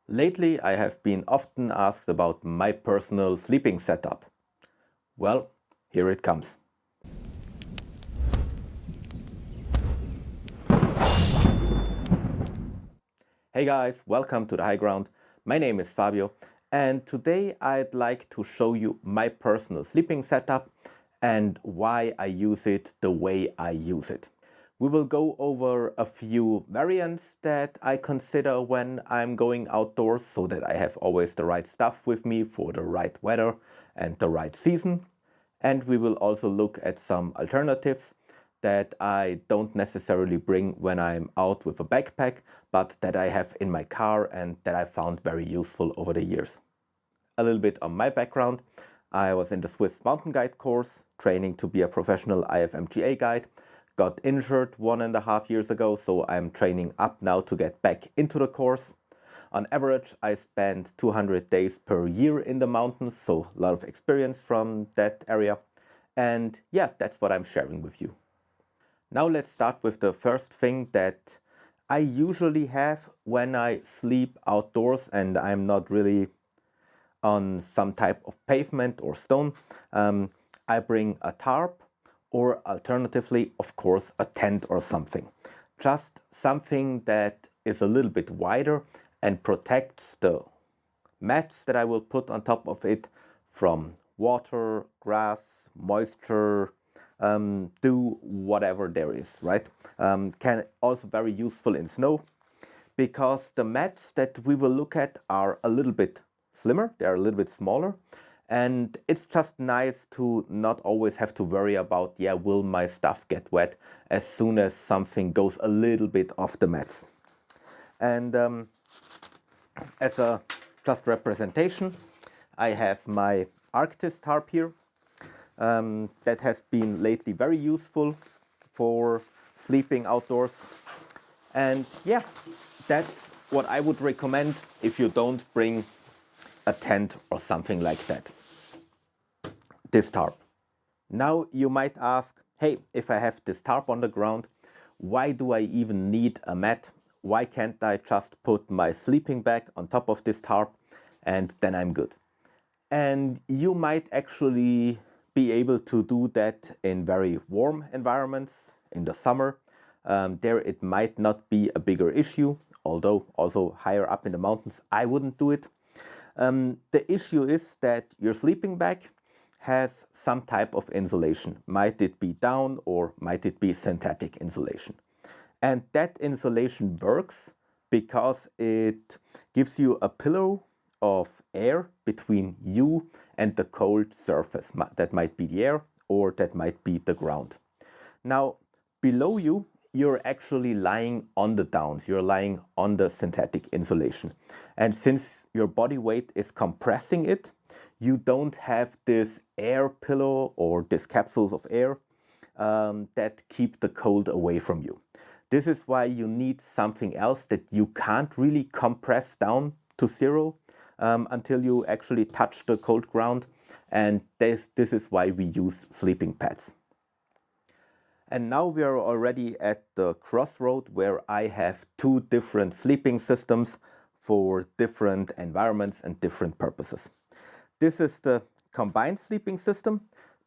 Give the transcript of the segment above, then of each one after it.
Lately, I have been often asked about my personal sleeping setup. Well, here it comes. Hey guys, welcome to the high ground. My name is Fabio, and today I'd like to show you my personal sleeping setup and why I use it the way I use it. We will go over a few variants that I consider when I'm going outdoors so that I have always the right stuff with me for the right weather and the right season. And we will also look at some alternatives that I don't necessarily bring when I'm out with a backpack, but that I have in my car and that I found very useful over the years. A little bit on my background. I was in the Swiss mountain guide course, training to be a professional IFMGA guide. Got injured 1.5 years ago, so I'm training up now to get back into the course. On average, I spend 200 days per year in the mountains, so a lot of experience from that area. And yeah, that's what I'm sharing with you. Now let's start with the first thing that I usually have when I sleep outdoors and I'm not really on some type of pavement or stone. I bring a tarp or alternatively, of course, a tent or something. Just something that is a little bit wider and protects the mats that I will put on top of it from water, grass, moisture, dew, whatever there is, right? Can also very useful in snow because the mats that we will look at are a little bit slimmer, they're a little bit smaller, and it's just nice to not always have to worry about, yeah, will my stuff get wet as soon as something goes a little bit off the mats. And as a just representation, I have my Arctis tarp here. That has been lately very useful for sleeping outdoors. And yeah, that's what I would recommend if you don't bring a tent or something like that. This tarp. Now you might ask, hey, if I have this tarp on the ground, why do I even need a mat? Why can't I just put my sleeping bag on top of this tarp and then I'm good? And you might actually be able to do that in very warm environments in the summer. There it might not be a bigger issue, although also higher up in the mountains, I wouldn't do it. The issue is that your sleeping bag has some type of insulation. Might it be down or might it be synthetic insulation? And that insulation works because it gives you a pillow of air between you and the cold surface. That might be the air or that might be the ground. Now, below you, you're actually lying on the downs. You're lying on the synthetic insulation. And since your body weight is compressing it, you don't have this air pillow or these capsules of air that keep the cold away from you. This is why you need something else that you can't really compress down to zero until you actually touch the cold ground. And this is why we use sleeping pads. And now we are already at the crossroad where I have two different sleeping systems for different environments and different purposes. This is the combined sleeping system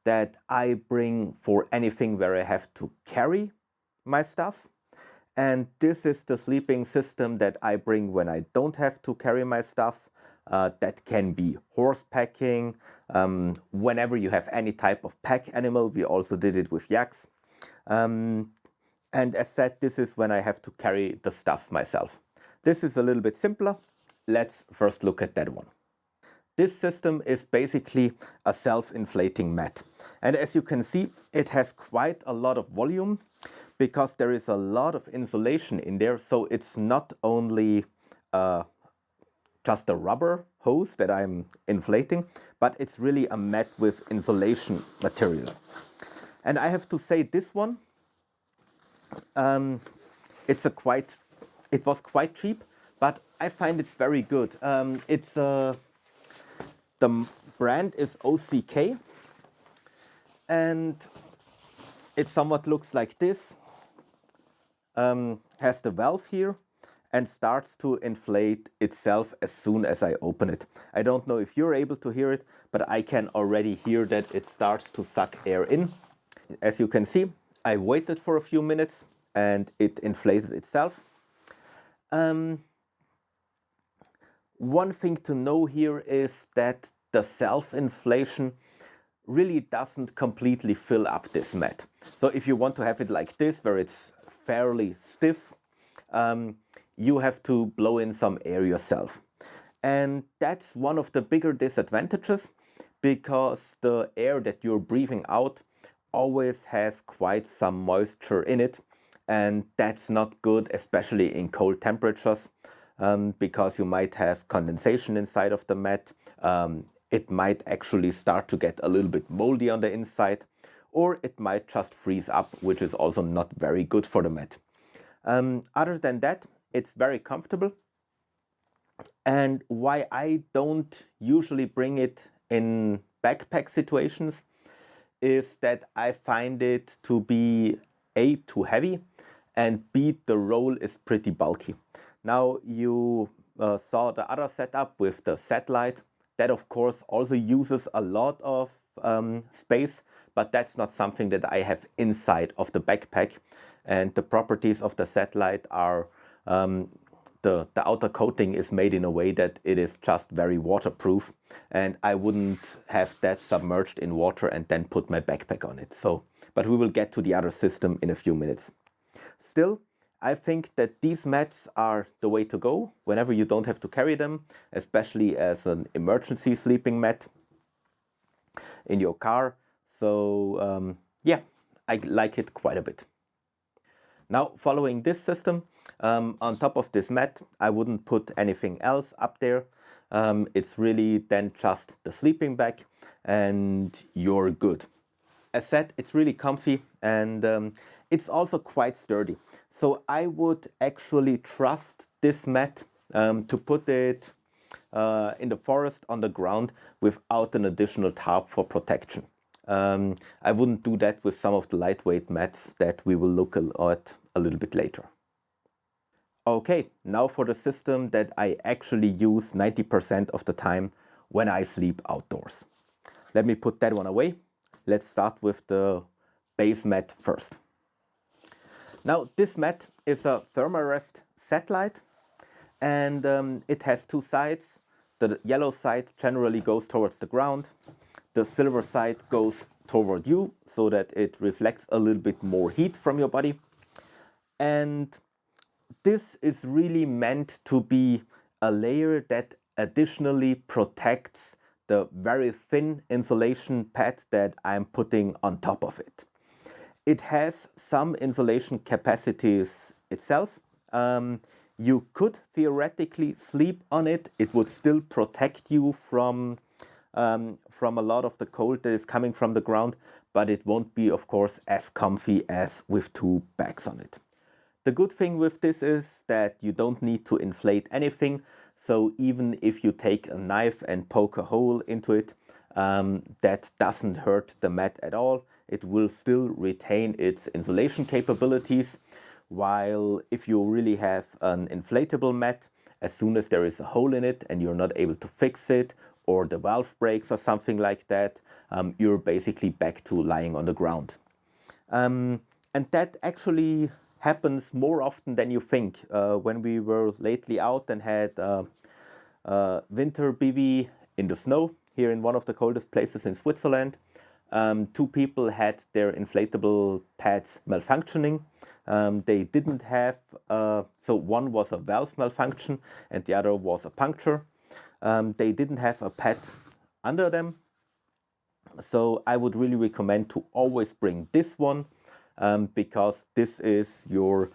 that I bring for anything where I have to carry my stuff. And this is the sleeping system that I bring when I don't have to carry my stuff. That can be horse packing, whenever you have any type of pack animal. We also did it with yaks. And as said, this is when I have to carry the stuff myself. This is a little bit simpler. Let's first look at that one. This system is basically a self-inflating mat. And as you can see, it has quite a lot of volume because there is a lot of insulation in there. So it's not only just a rubber hose that I'm inflating, but it's really a mat with insulation material. And I have to say this one, it was quite cheap, but I find it's very good. The brand is OCK, and it somewhat looks like this. Has the valve here, and starts to inflate itself as soon as I open it. I don't know if you're able to hear it, but I can already hear that it starts to suck air in. As you can see, I waited for a few minutes and it inflated itself. One thing to know here is that the self-inflation really doesn't completely fill up this mat. So if you want to have it like this, where it's fairly stiff, you have to blow in some air yourself. And that's one of the bigger disadvantages, because the air that you're breathing out always has quite some moisture in it, and that's not good, especially in cold temperatures, because you might have condensation inside of the mat. It might actually start to get a little bit moldy on the inside, or it might just freeze up, which is also not very good for the mat. Other than that, it's very comfortable. And why I don't usually bring it in backpack situations is that I find it to be A, too heavy, and B, the roll is pretty bulky. Now you saw the other setup with the satellite. That of course also uses a lot of space, but that's not something that I have inside of the backpack. And the properties of the satellite are the outer coating is made in a way that it is just very waterproof, and I wouldn't have that submerged in water and then put my backpack on it. So, but we will get to the other system in a few minutes. Still, I think that these mats are the way to go whenever you don't have to carry them, especially as an emergency sleeping mat in your car. So yeah, I like it quite a bit. Now, following this system, on top of this mat, I wouldn't put anything else up there. It's really then just the sleeping bag and you're good. As said, it's really comfy, and it's also quite sturdy. So I would actually trust this mat to put it in the forest on the ground without an additional tarp for protection. I wouldn't do that with some of the lightweight mats that we will look at a little bit later. Okay, now for the system that I actually use 90% of the time when I sleep outdoors. Let me put that one away. Let's start with the base mat first. Now this mat is a Thermarest satellite, and it has two sides. The yellow side generally goes towards the ground. The silver side goes toward you so that it reflects a little bit more heat from your body. And this is really meant to be a layer that additionally protects the very thin insulation pad that I'm putting on top of it. It has some insulation capacities itself. You could theoretically sleep on it. It would still protect you from a lot of the cold that is coming from the ground, but it won't be, of course, as comfy as with two bags on it. The good thing with this is that you don't need to inflate anything. So even if you take a knife and poke a hole into it, that doesn't hurt the mat at all. It will still retain its insulation capabilities. While if you really have an inflatable mat, as soon as there is a hole in it and you're not able to fix it, or the valve breaks or something like that, you're basically back to lying on the ground. And that actually happens more often than you think. When we were lately out and had winter bivy in the snow here in one of the coldest places in Switzerland, two people had their inflatable pads malfunctioning. They didn't have, so one was a valve malfunction and the other was a puncture. They didn't have a pad under them. So I would really recommend to always bring this one, because this is your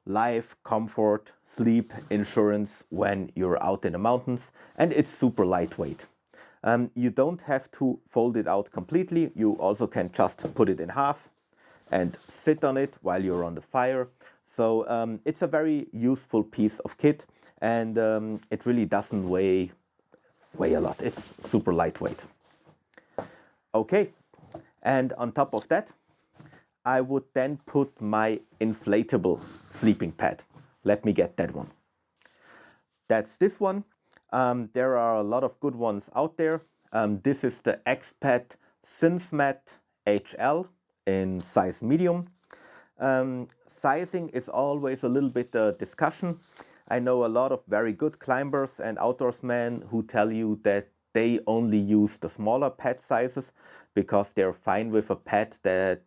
life, comfort, sleep insurance when you're out in the mountains, and it's super lightweight. You don't have to fold it out completely. You also can just put it in half and sit on it while you're on the fire. So it's a very useful piece of kit, and it really doesn't weigh a lot. It's super lightweight. Okay, and on top of that, I would then put my inflatable sleeping pad. Let me get that one. That's this one. There are a lot of good ones out there. This is the Expat Synth Mat HL in size medium. Sizing is always a little bit a discussion. I know a lot of very good climbers and outdoorsmen who tell you that they only use the smaller pad sizes because they're fine with a pad that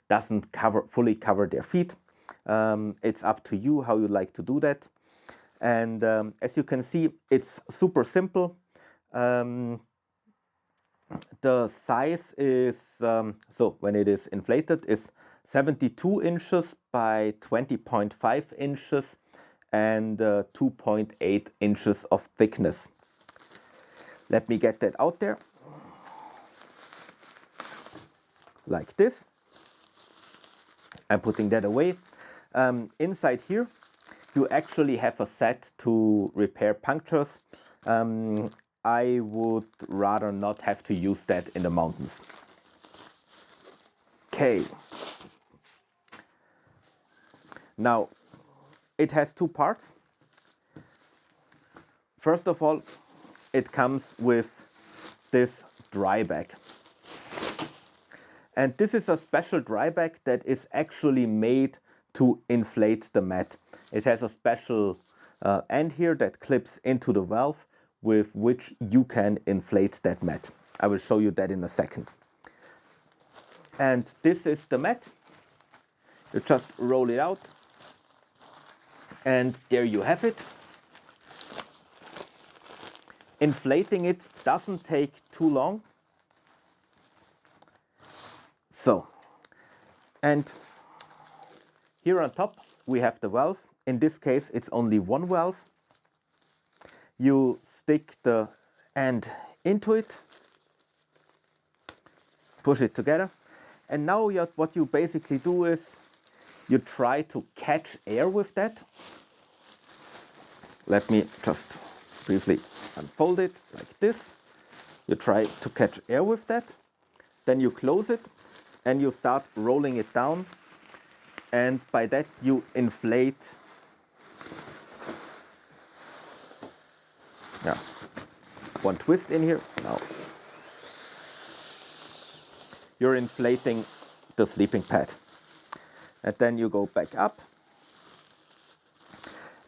doesn't fully cover their feet. It's up to you how you like to do that. And as you can see, it's super simple. The size is, so when it is inflated, is 72 inches by 20.5 inches and 2.8 inches of thickness. Let me get that out there. Like this. I'm putting that away. Inside here, you actually have a set to repair punctures. I would rather not have to use that in the mountains. Okay. Now, it has two parts. First of all, it comes with this dry bag. And this is a special dry bag that is actually made to inflate the mat. It has a special end here that clips into the valve with which you can inflate that mat. I will show you that in a second. And this is the mat. You just roll it out. And there you have it. Inflating it doesn't take too long. So, and here on top we have the valve. In this case it's only one valve. You stick the end into it, push it together, and now what you basically do is you try to catch air with that. Let me just briefly unfold it like this. You try to catch air with that, then you close it and you start rolling it down, and by that you inflate. Yeah, one twist in here. Now you're inflating the sleeping pad, and then you go back up.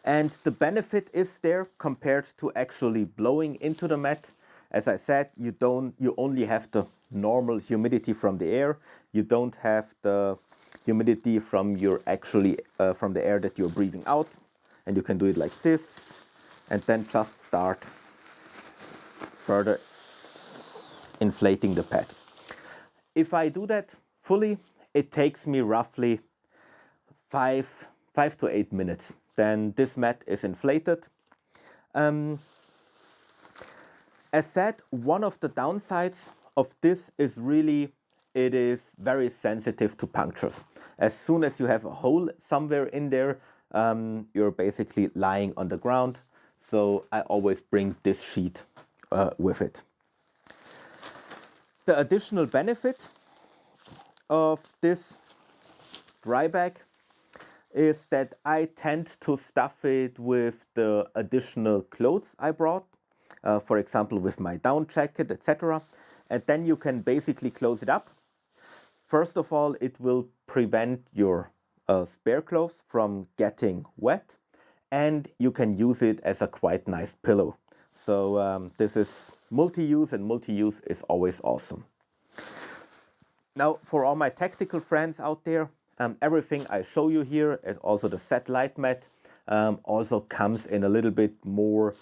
And the benefit is there compared to actually blowing into the mat. As I said, you only have the normal humidity from the air. You don't have the humidity from from the air that you're breathing out. And you can do it like this, and then just start further inflating the pad. If I do that fully, it takes me roughly 5 to 8 minutes. Then this mat is inflated. As said, one of the downsides of this is really it is very sensitive to punctures. As soon as you have a hole somewhere in there, you're basically lying on the ground. So I always bring this sheet with it. The additional benefit of this dry bag is that I tend to stuff it with the additional clothes I brought, for example with my down jacket, etc. And then you can basically close it up. First of all, it will prevent your spare clothes from getting wet, and you can use it as a quite nice pillow. So this is multi-use, and multi-use is always awesome. Now, for all my tactical friends out there, everything I show you here, as also the satellite mat, also comes in a little bit more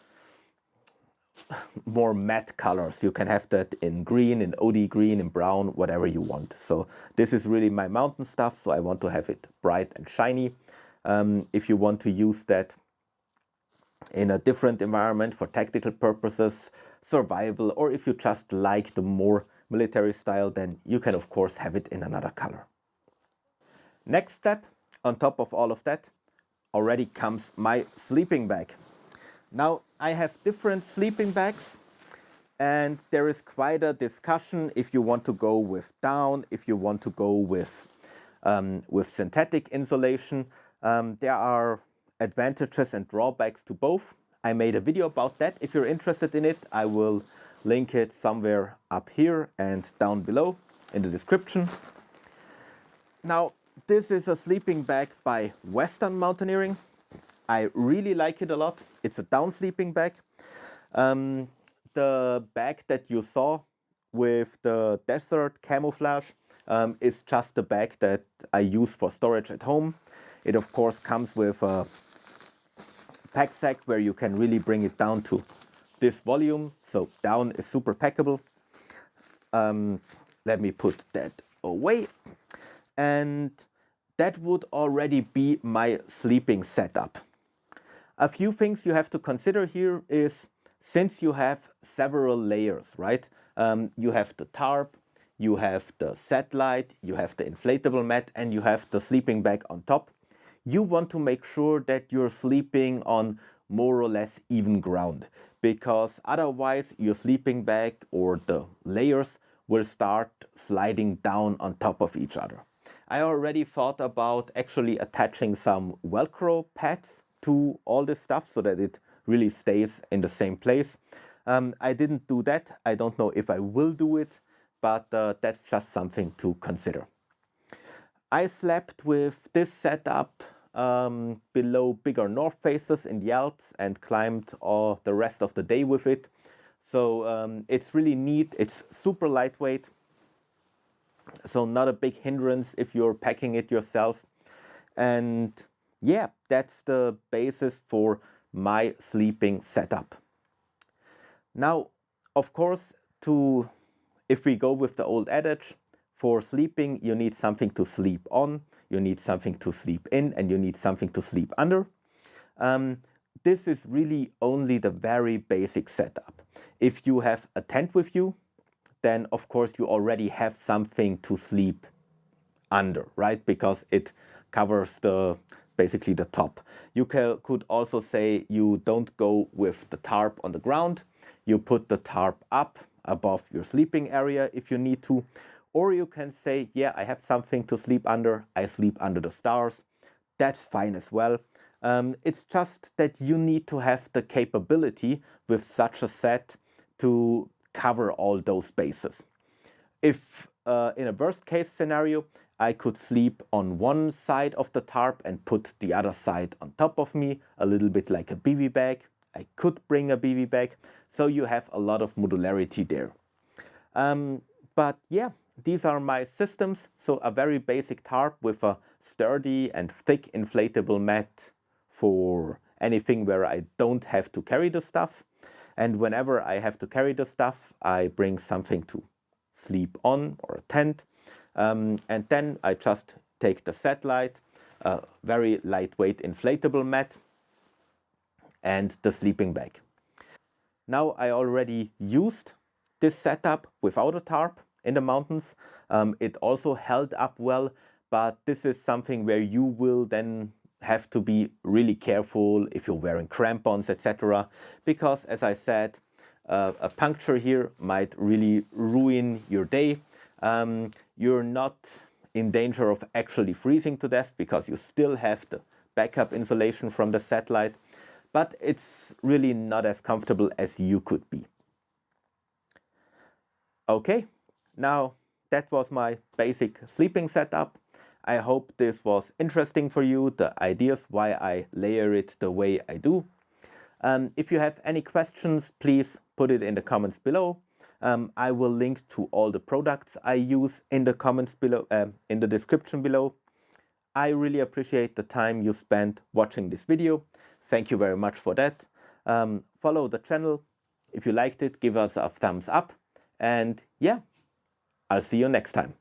matte colors. You can have that in green, in OD green, in brown, whatever you want. So this is really my mountain stuff, so I want to have it bright and shiny. If you want to use that in a different environment for tactical purposes, survival, or if you just like the more military style, then you can of course have it in another color. Next step, on top of all of that, already comes my sleeping bag. Now I have different sleeping bags, and there is quite a discussion if you want to go with down, if you want to go with synthetic insulation. There are advantages and drawbacks to both. I made a video about that. If you're interested in it, I will link it somewhere up here and down below in the description. Now, this is a sleeping bag by Western Mountaineering. I really like it a lot. It's a down sleeping bag. The bag that you saw with the desert camouflage is just the bag that I use for storage at home. It of course comes with a pack sack where you can really bring it down to this volume, so down is super packable. Let me put that away. And that would already be my sleeping setup. A few things you have to consider here is, since you have several layers, right? You have the tarp, you have the satellite, you have the inflatable mat, and you have the sleeping bag on top. You want to make sure that you're sleeping on more or less even ground, because otherwise your sleeping bag or the layers will start sliding down on top of each other. I already thought about actually attaching some Velcro pads to all this stuff so that it really stays in the same place. I didn't do that. I don't know if I will do it, but that's just something to consider. I slept with this setup below bigger north faces in the Alps and climbed all the rest of the day with it. So it's really neat. It's super lightweight, so not a big hindrance if you're packing it yourself. And yeah, that's the basis for my sleeping setup. Now, of course, if we go with the old adage, for sleeping you need something to sleep on, you need something to sleep in, and you need something to sleep under. This is really only the very basic setup. If you have a tent with you, then of course you already have something to sleep under, right? Because it covers basically the top. You could also say you don't go with the tarp on the ground. You put the tarp up above your sleeping area if you need to. Or you can say, yeah, I have something to sleep under. I sleep under the stars. That's fine as well. It's just that you need to have the capability with such a set to cover all those bases. If in a worst case scenario, I could sleep on one side of the tarp and put the other side on top of me, a little bit like a bivy bag. I could bring a bivy bag, so you have a lot of modularity there. But yeah, these are my systems. So a very basic tarp with a sturdy and thick inflatable mat for anything where I don't have to carry the stuff. And whenever I have to carry the stuff, I bring something to sleep on or a tent. And then I just take the satellite, a very lightweight inflatable mat, and the sleeping bag. Now I already used this setup without a tarp in the mountains. It also held up well, but this is something where you will then have to be really careful if you're wearing crampons, etc. Because as I said, a puncture here might really ruin your day. You're not in danger of actually freezing to death because you still have the backup insulation from the satellite, but it's really not as comfortable as you could be. Okay, now that was my basic sleeping setup. I hope this was interesting for you, the ideas why I layer it the way I do. If you have any questions, please put it in the comments below. I will link to all the products I use in the comments below, in the description below. I really appreciate the time you spent watching this video. Thank you very much for that. Follow the channel. If you liked it, give us a thumbs up. And yeah, I'll see you next time.